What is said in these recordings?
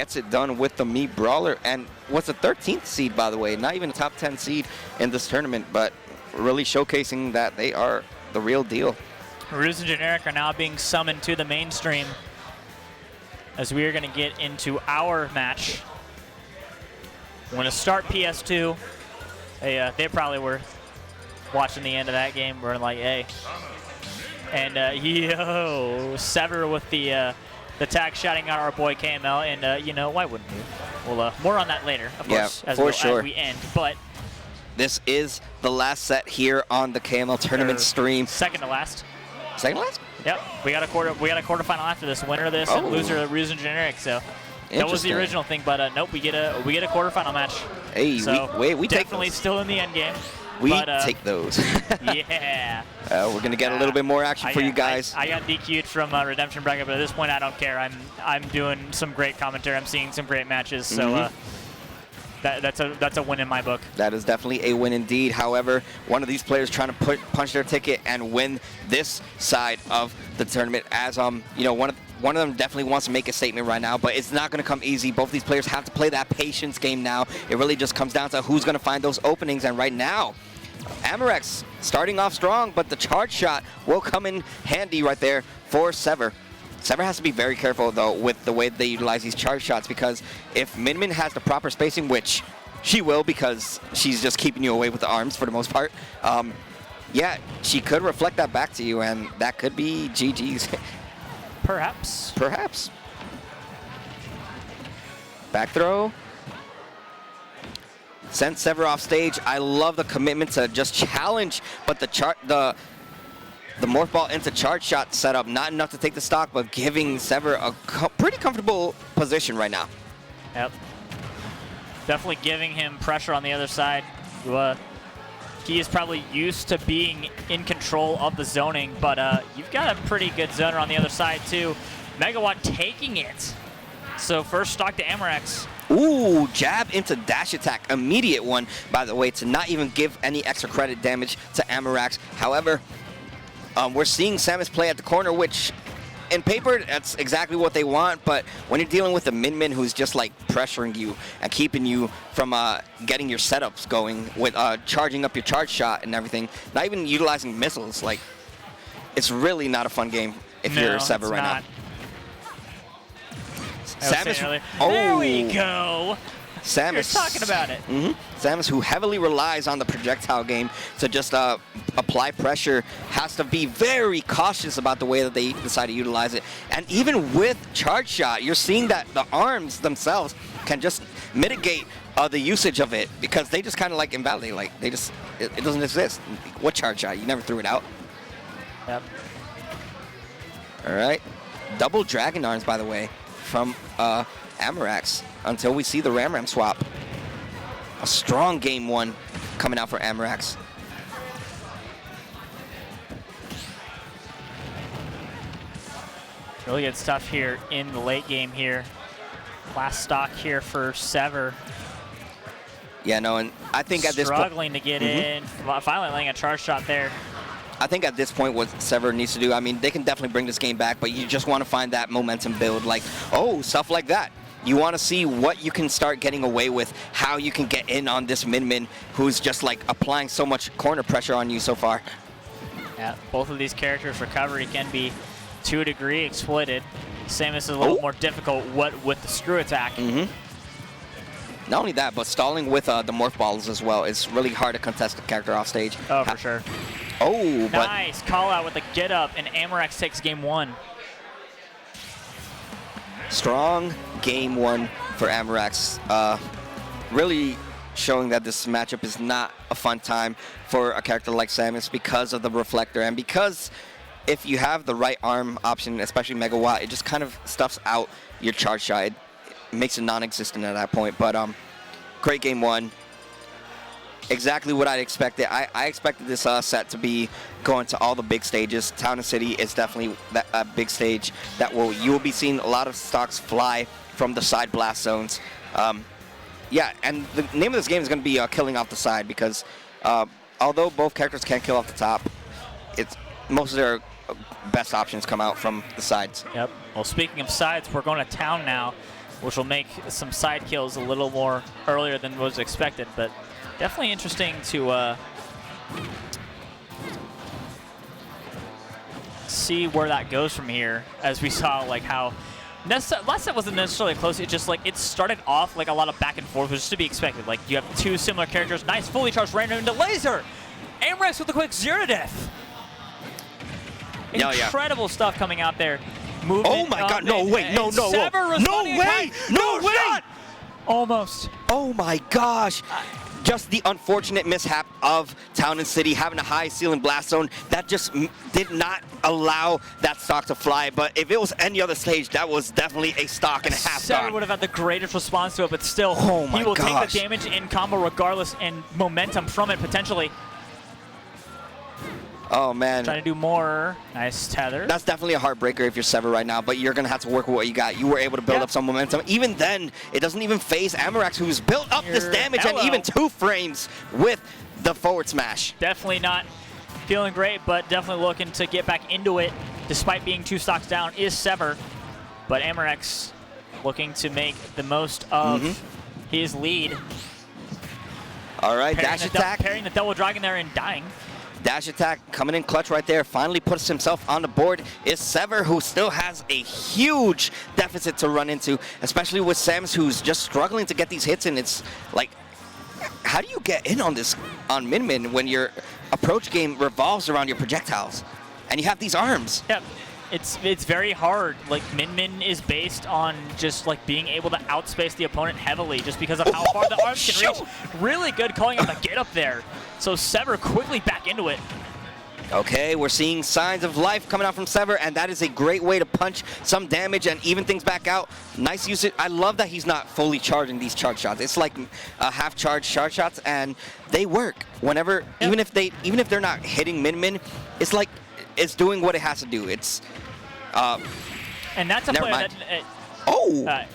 gets it done with the Mii Brawler, and was a 13th seed, by the way, not even a top 10 seed in this tournament, but really showcasing that they are the real deal. Ruse and Generic are now being summoned to the mainstream as we are going to get into our match. We're going to start PS2. They probably were watching the end of that game. We're like, hey. And SeVeR with the tag shouting out our boy KML, and you know, why wouldn't we? Well, more on that later, of course, as we end. But this is the last set here on the KML tournament stream. Second to last. Second to last? Yep. We got a quarterfinal after this. Winner of this and loser of Ruse and Generic. So that was the original thing, but nope, we get a quarterfinal match. Hey, so we definitely take those. still in the end game. We take those. Yeah. We're gonna get a little bit more action for you guys. I got DQ'd from Redemption Bracket, but at this point I don't care. I'm doing some great commentary. I'm seeing some great matches. So that's a win in my book. That is definitely a win indeed. However, one of these players trying to punch their ticket and win this side of the tournament, as you know, one of them definitely wants to make a statement right now, but it's not going to come easy. Both of these players have to play that patience game now. It really just comes down to who's going to find those openings, and right now, AmarX starting off strong, but the charge shot will come in handy right there for SeVeR. SeVeR has to be very careful, though, with the way they utilize these charge shots, because if Min has the proper spacing, which she will because she's just keeping you away with the arms for the most part, yeah, she could reflect that back to you, and that could be GG's. Perhaps. Perhaps. Back throw. Sent SeVeR off stage. I love the commitment to just challenge, but the morph ball into charge shot setup, not enough to take the stock, but giving SeVeR a pretty comfortable position right now. Yep. Definitely giving him pressure on the other side. He is probably used to being in control of the zoning, but you've got a pretty good zoner on the other side too. Megawatt taking it. So first stock to AmarX. Ooh, jab into dash attack. Immediate one, by the way, to not even give any extra credit damage to AmarX. However, we're seeing Samus play at the corner, which in paper, that's exactly what they want, but when you're dealing with a Min who's just like pressuring you and keeping you from getting your setups going with charging up your charge shot and everything, not even utilizing missiles, like, it's really not a fun game if you're SeVeR right now. Samus, there we go. Samus, you're talking about it. Samus, who heavily relies on the projectile game to just apply pressure, has to be very cautious about the way that they decide to utilize it. And even with charge shot, you're seeing that the arms themselves can just mitigate the usage of it, because they just kind of like invalidate, like they just, it doesn't exist. What charge shot? You never threw it out. Yep. All right. Double dragon arms, by the way, from AmarX, until we see the Ram swap. A strong game one coming out for AmarX. Really good stuff here in the late game here. Last stock here for SeVeR. Yeah, no, and I think at this point, struggling to get in, finally laying a charge shot there. I think at this point what SeVeR needs to do, I mean, they can definitely bring this game back, but you just want to find that momentum build, like, stuff like that. You want to see what you can start getting away with, how you can get in on this Min who's just like applying so much corner pressure on you so far. Yeah, both of these characters' recovery can be to a degree exploited. Samus is a little more difficult with the screw attack. Not only that, but stalling with the morph balls as well. It's really hard to contest the character off stage. Oh, for sure. Nice call out with the get up, and AmarX takes game one. Strong game one for AmarX. Really showing that this matchup is not a fun time for a character like Samus because of the reflector, and because if you have the right arm option, especially Megawatt, it just kind of stuffs out your charge shot. It makes it non-existent at that point. But great game one. Exactly what I expected. I expected this set to be going to all the big stages. Town and City is definitely a big stage that you will be seeing a lot of stocks fly from the side blast zones. Yeah, and the name of this game is going to be killing off the side, because although both characters can kill off the top, most of their best options come out from the sides. Yep. Well, speaking of sides, we're going to town now. which will make some side kills a little more earlier than was expected, but definitely interesting to see where that goes from here, as we saw like how last set wasn't necessarily close. It just like it started off like a lot of back and forth, which is to be expected. Like you have two similar characters, nice fully charged random into laser. AmarX with a quick 0 to death. Incredible stuff coming out there. Movement, oh my God! No way! No! SeVeR No way! No way! Shot. Almost. Oh my gosh! Just the unfortunate mishap of Town and City having a high ceiling blast zone that just did not allow that stock to fly. But if it was any other stage, that was definitely a stock and a half. SeVeR would have had the greatest response to it, but still, he will take the damage in combo regardless and momentum from it potentially. Oh man. Trying to do more. Nice tether. That's definitely a heartbreaker if you're SeVeR right now, but you're going to have to work with what you got. You were able to build up some momentum. Even then, it doesn't even phase AmarX, who's built up this damage and even 2 frames with the forward smash. Definitely not feeling great, but definitely looking to get back into it despite being 2 stocks down is SeVeR. But AmarX looking to make the most of his lead. All right, dash attack. Parrying the double dragon there and dying. Dash attack coming in clutch right there. Finally puts himself on the board is SeVeR, who still has a huge deficit to run into, especially with Samus, who's just struggling to get these hits in. It's like, how do you get in on this on Min when your approach game revolves around your projectiles and you have these arms? Yep. It's very hard. Like Min is based on just like being able to outspace the opponent heavily just because of how far the arms can reach. Really good calling out the get up there. So SeVeR quickly back into it. Okay, we're seeing signs of life coming out from SeVeR, and that is a great way to punch some damage and even things back out. Nice usage. I love that he's not fully charging these charge shots. It's like half-charged charge shots, and they work whenever, even if they're not hitting Min, it's like it's doing what it has to do. It's and that's a player that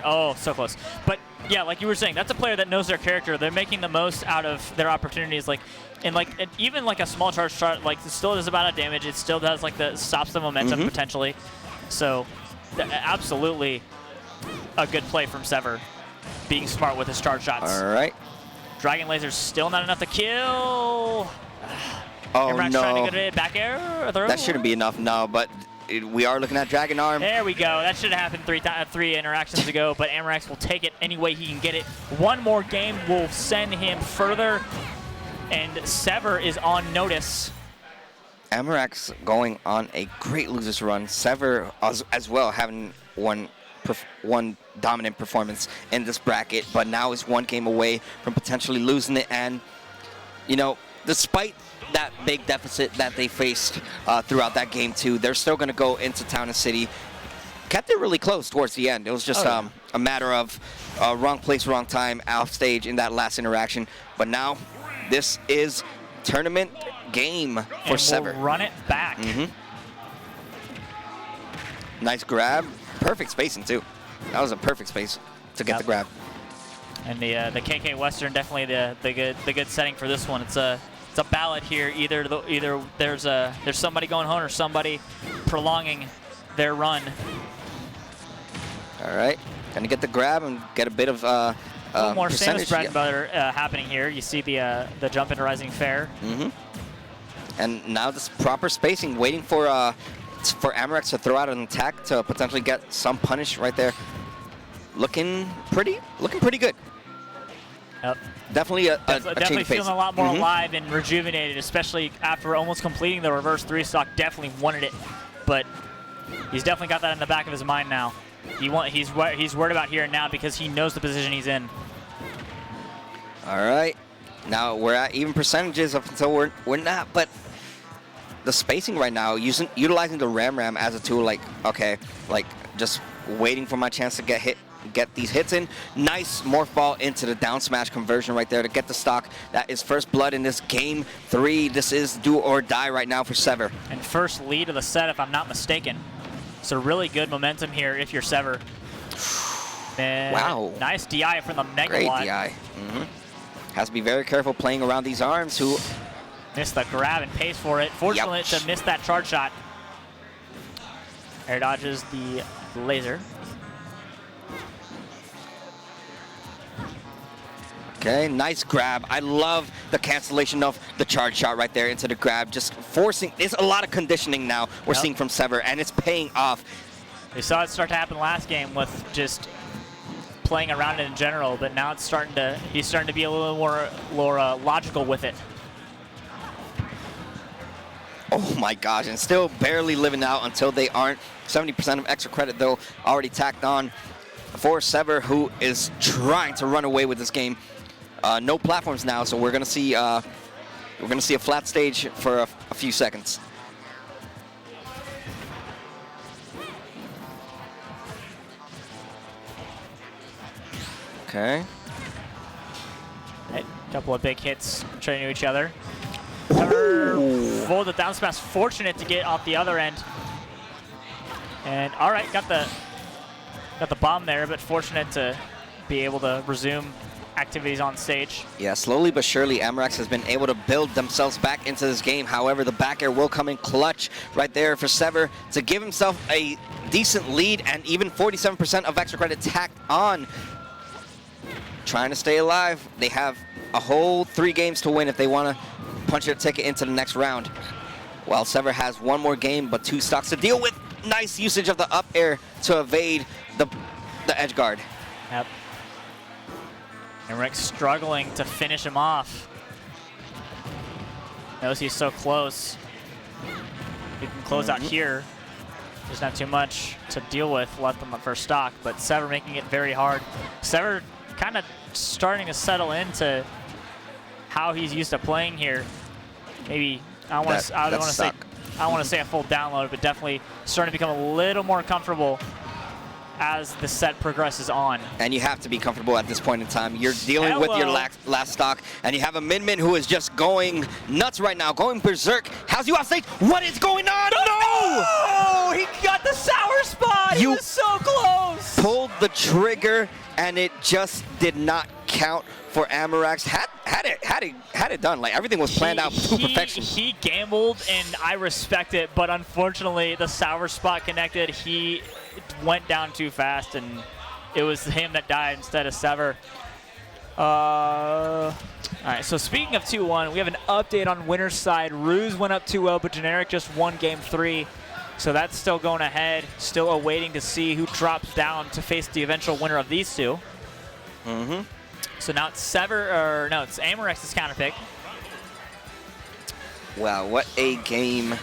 oh, so close. But yeah, like you were saying, that's a player that knows their character. They're making the most out of their opportunities. Like, and like even like a small charge shot, like it still does about a damage. It still does like stops the momentum potentially. So absolutely a good play from SeVeR, being smart with his charge shots. All right. Dragon laser's still not enough to kill. Oh AmarX no! trying to get it back air. That shouldn't be enough now, but we are looking at Dragon Arm. There we go. That should have happened three interactions ago, but AmarX will take it any way he can get it. One more game will send him further, and SeVeR is on notice. AmarX going on a great losers run. SeVeR as well having one dominant performance in this bracket, but now is 1 game away from potentially losing it. And you know, despite that big deficit that they faced throughout that game 2, they're still going to go into Town and City. Kept it really close towards the end. It was just a matter of wrong place, wrong time, off stage in that last interaction. But now, this is tournament game for SeVeR. We'll run it back. Nice grab. Perfect spacing, too. That was a perfect space to get the grab. And the KK Western, definitely the good setting for this one. It's a ballad here. Either there's somebody going home or somebody prolonging their run. All right, gonna get the grab and get a bit of a little more percentage. Samus bread and butter happening here. You see the jump into Rising Fair. And now this proper spacing, waiting for AmarX to throw out an attack to potentially get some punish right there. Looking pretty good. Yep. Definitely a definitely feeling a lot more alive and rejuvenated, especially after almost completing the reverse 3-stock. Definitely wanted it, but he's definitely got that in the back of his mind now. He's worried about here and now because he knows the position he's in. All right, now we're at even percentages up until we're not, but the spacing right now, utilizing the Ram as a tool, like okay, like just waiting for my chance to get these hits in. Nice morph ball into the down smash conversion right there to get the stock. That is first blood in this game 3. This is do or die right now for SeVeR. And first lead of the set, if I'm not mistaken. So really good momentum here if you're SeVeR. Wow. Nice DI from the Megawatt. Great DI. Has to be very careful playing around these arms who missed the grab and pays for it. Fortunately, to miss that charge shot. Air dodges the laser. Okay, nice grab. I love the cancellation of the charge shot right there into the grab, just forcing. There's a lot of conditioning now we're seeing from SeVeR, and it's paying off. We saw it start to happen last game with just playing around it in general, but now it's starting to. He's starting to be a little more logical with it. Oh my gosh, and still barely living out until they aren't. 70% of extra credit though already tacked on for SeVeR, who is trying to run away with this game. No platforms now, so we're gonna see a flat stage for a few seconds. Okay. A couple of big hits trading to each other. Full the down smash, fortunate to get off the other end. And all right, got the bomb there, but fortunate to be able to resume activities on stage. Yeah, slowly but surely, AmarX has been able to build themselves back into this game. However, the back air will come in clutch right there for SeVeR to give himself a decent lead, and even 47% of extra credit tacked on. Trying to stay alive. They have a whole 3 games to win if they want to punch their ticket into the next round. While SeVeR has 1 more game, but 2 stocks to deal with. Nice usage of the up air to evade the edge guard. Yep. And Rick's struggling to finish him off. Knows he's so close. He can close out here. There's not too much to deal with left on the first stock, but SeVeR making it very hard. SeVeR kind of starting to settle into how he's used to playing here. Maybe I don't want to say a full download, but definitely starting to become a little more comfortable as the set progresses on. And you have to be comfortable at this point in time. You're dealing with your last stock, and you have a Min who is just going nuts right now, going berserk. How's you off stage? What is going on? No! Oh, he got the sour spot. He was so close. Pulled the trigger, and it just did not count for AmarX. Had it done. Like, everything was planned out to perfection. He gambled, and I respect it, but unfortunately, the sour spot connected. He went down too fast, and it was him that died instead of SeVeR. All right, so speaking of 2-1, we have an update on winner's side. Ruse went up 2-0, but Generic just won game 3. So that's still going ahead, still awaiting to see who drops down to face the eventual winner of these two. So now it's it's AmarX's counterpick. Wow, what a game.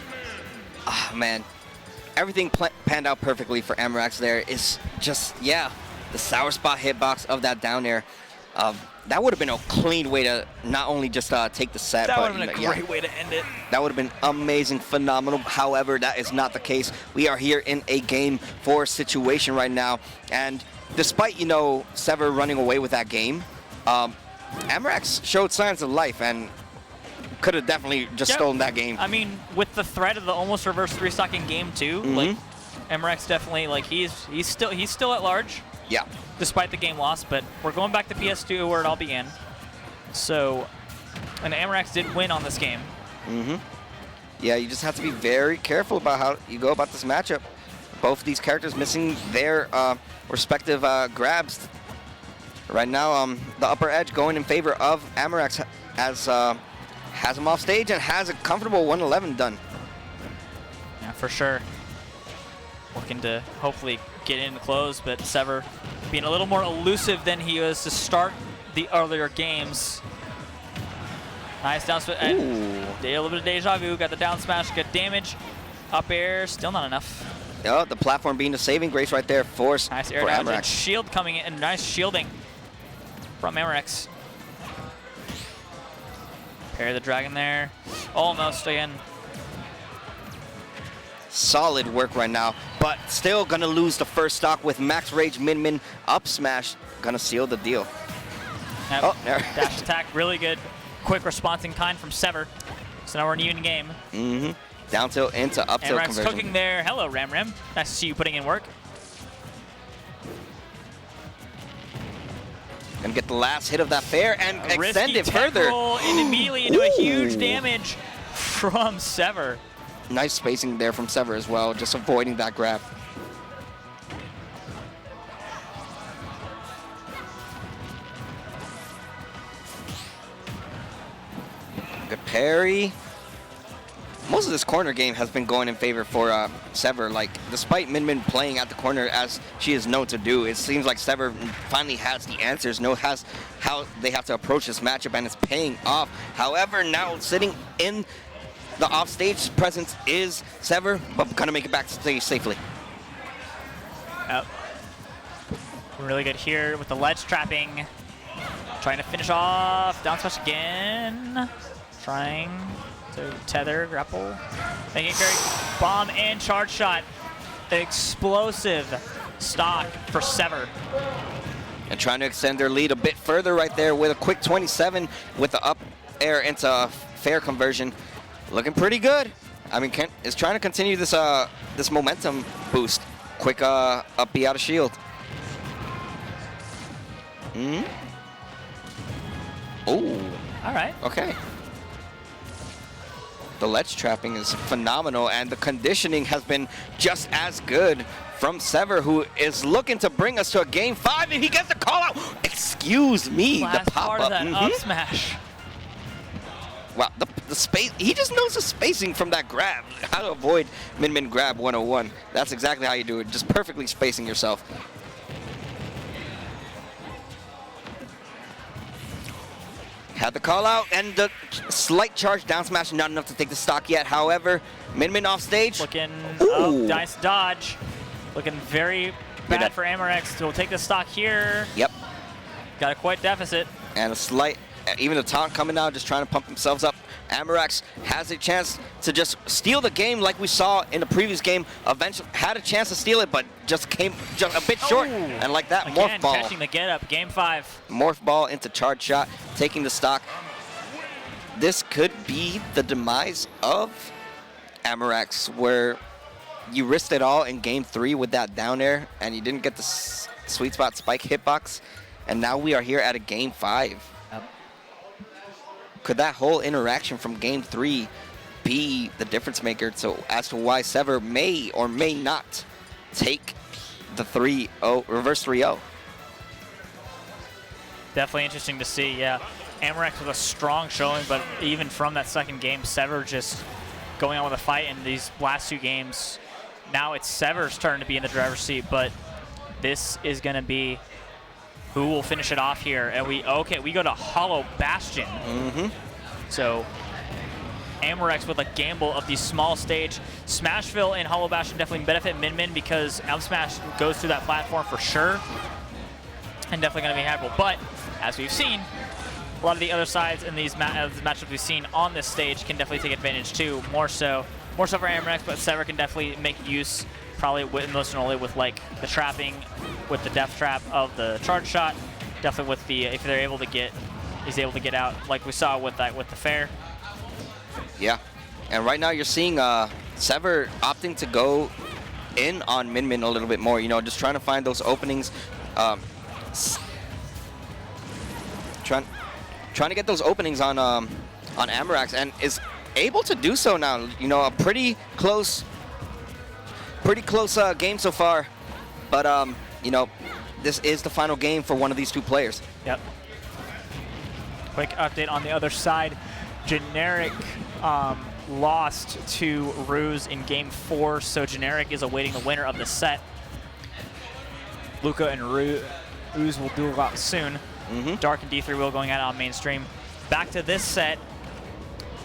Ah, man. Everything panned out perfectly for AmarX there. It's just, the sour spot hitbox of that down air. That would have been a clean way to not only just take the set, that but would have been a great way to end it. That would have been amazing, phenomenal. However, that is not the case. We are here in a game 4 situation right now, and despite SeVeR running away with that game, AmarX showed signs of life and could have definitely just stolen that game. I mean, with the threat of the almost reverse 3-stock in game 2, like AmarX definitely, like, he's still at large. Yeah. Despite the game loss, but we're going back to PS2 where it all began. So, and AmarX did win on this game. Yeah, you just have to be very careful about how you go about this matchup. Both of these characters missing their respective grabs. Right now, the upper edge going in favor of AmarX as has him off stage and has a comfortable 111 done. Yeah, for sure. Looking to hopefully get in the close, but SeVeR being a little more elusive than he was to start the earlier games. Nice down smash. A little bit of deja vu. Got the down smash. Good damage. Up air. Still not enough. Oh, the platform being the saving grace right there for nice air dodge AmarX. and shield coming in. And nice shielding from AmarX. Parry the dragon there. Almost again. Solid work right now, but still gonna lose the first stock with Max Rage Min up smash. Gonna seal the deal. Yep. Oh, there. Dash attack, really good. Quick response in kind from SeVeR. So now we're in an even game. Down tilt into up tilt AmarX conversion. cooking there. Hello, Ram. Nice to see you putting in work. Gonna get the last hit of that fair and extend it further. And immediately into a huge damage from SeVeR. Nice spacing there from SeVeR as well, just avoiding that grab. parry. Most of this corner game has been going in favor for SeVeR. Like, despite Min playing at the corner as she is known to do, it seems like SeVeR finally has the answers, has how they have to approach this matchup, and it's paying off. However, now sitting in the offstage presence is SeVeR, but gonna make it back to stage safely. Yep. Really good here with the ledge trapping. Trying to finish off. Down smash again. Trying to tether, grapple. Making it very bomb and charge shot. Explosive stock for SeVeR. And trying to extend their lead a bit further right there with a quick 27 with the up air into a fair conversion. Looking pretty good. I mean, is trying to continue this this momentum boost. Quick up B out of shield. Oh. All right. Okay. The ledge trapping is phenomenal, and the conditioning has been just as good from SeVeR, who is looking to bring us to a game 5, and he gets the call out. Excuse me, Last the pop part up. of that up smash. Wow, the space, he just knows the spacing from that grab. How to avoid Min grab 101. That's exactly how you do it, just perfectly spacing yourself. Had the call out and the slight charge down smash, not enough to take the stock yet. However, Min off stage. Looking, Ooh. nice dodge. Looking very bad for AmarX. So we'll take the stock here. Yep. Got a quite deficit. And a slight, even the taunt coming out, just trying to pump themselves up. AmarX has a chance to just steal the game like we saw in the previous game. Eventually had a chance to steal it, but just came just a bit short. And like that, again, morph ball. catching the get up, game 5. Morph ball into charge shot, taking the stock. This could be the demise of AmarX, where you risked it all in game 3 with that down air, and you didn't get the sweet spot spike hitbox, and now we are here at a game 5. Could that whole interaction from game 3 be the difference maker as to why SeVeR may or may not take the 3-0, reverse 3-0? Definitely interesting to see, yeah. AmarX with a strong showing, but even from that second game, SeVeR just going on with a fight in these last 2 games. Now it's SeVeR's turn to be in the driver's seat, but this is going to be who will finish it off here. And we go to Hollow Bastion. So AmarX with a gamble of the small stage. Smashville and Hollow Bastion definitely benefit Min because up smash goes through that platform for sure, and definitely going to be hackable. But as we've seen, a lot of the other sides in these matchups we've seen on this stage can definitely take advantage too. More so for AmarX, but SeVeR can definitely make use, probably most notably with like the trapping, with the death trap of the charge shot. Definitely with the, if they're able to get, he's able to get out like we saw with that with the fair. Yeah, and right now you're seeing SeVeR opting to go in on Min a little bit more. You know, just trying to find those openings, trying to get those openings on AmarX, and is able to do so now. You know, a pretty close game so far, but you know, this is the final game for one of these 2 players. Yep. Quick update on the other side. Generic lost to Ruse in game 4, so Generic is awaiting the winner of the set. Luca and Ruse will duel out soon. Dark and D3 will going at it on mainstream. Back to this set.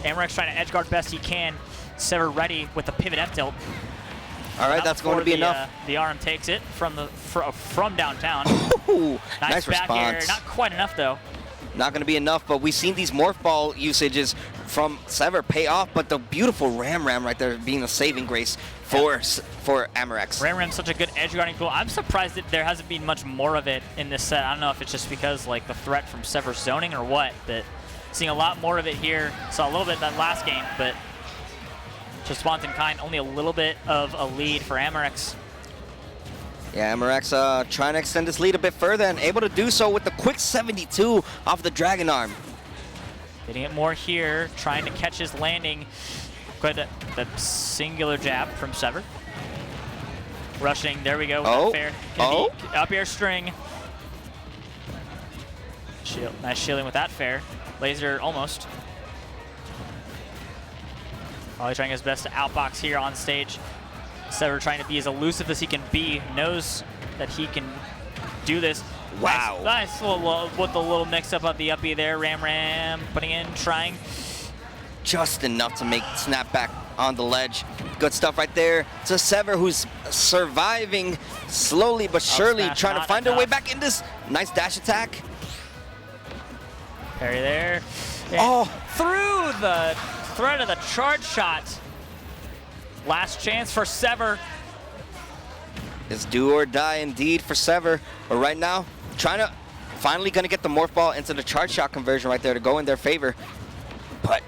AmarX trying to edgeguard best he can. SeVeR ready with the pivot F tilt. All right, that's going to be enough. The arm takes it from downtown. Ooh, nice back response. air. Not quite enough though. Not going to be enough, but we've seen these morph ball usages from SeVeR pay off, but the beautiful Ram right there being a saving grace for AmarX. Ram's such a good edge guarding tool. I'm surprised that there hasn't been much more of it in this set. I don't know if it's just because like the threat from SeVeR zoning or what, but seeing a lot more of it here. Saw a little bit that last game, but response in kind, only a little bit of a lead for AmarX. Yeah, AmarX trying to extend this lead a bit further and able to do so with the quick 72 off the Dragon Arm. Getting it more here, trying to catch his landing. Quite the singular jab from SeVeR. Rushing, there we go. With that fair. Up air string. Shield, nice shielding with that fair. Laser almost. Probably trying his best to outbox here on stage. SeVeR trying to be as elusive as he can be. Knows that he can do this. Wow. Nice little, with the little mix-up of the uppie there. Ram putting in, trying. Just enough to make snap back on the ledge. Good stuff right there. It's a SeVeR who's surviving slowly but surely, smash, trying to not find their way enough. back in this. Nice dash attack. Parry there. And Oh. through the threat of the charge shot. Last chance for SeVeR. It's do or die indeed for SeVeR. But right now, finally gonna get the morph ball into the charge shot conversion right there to go in their favor. But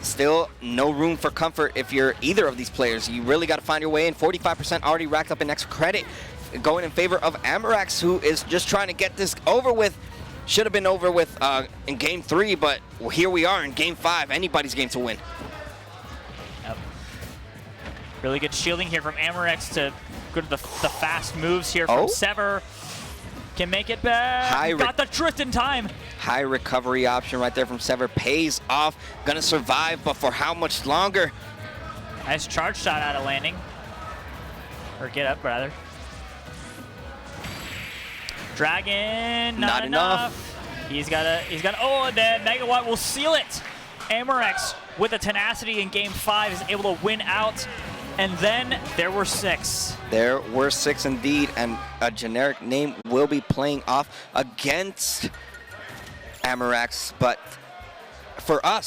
still no room for comfort if you're either of these players. You really got to find your way in. 45% already racked up in extra credit, going in favor of AmarX, who is just trying to get this over with. Should have been over with in game 3, but here we are in game 5. Anybody's game to win. Yep. Really good shielding here from AmarX to go to the fast moves here from SeVeR. Can make it back. Got the drift in time. High recovery option right there from SeVeR pays off. Gonna survive, but for how much longer? Nice charge shot out of landing. Or get up, rather. Dragon, not enough. He's got oh, and then Megawatt will seal it. AmarX, with the tenacity in game 5, is able to win out. And then there were 6. There were 6 indeed, and a generic name will be playing off against AmarX, but for us,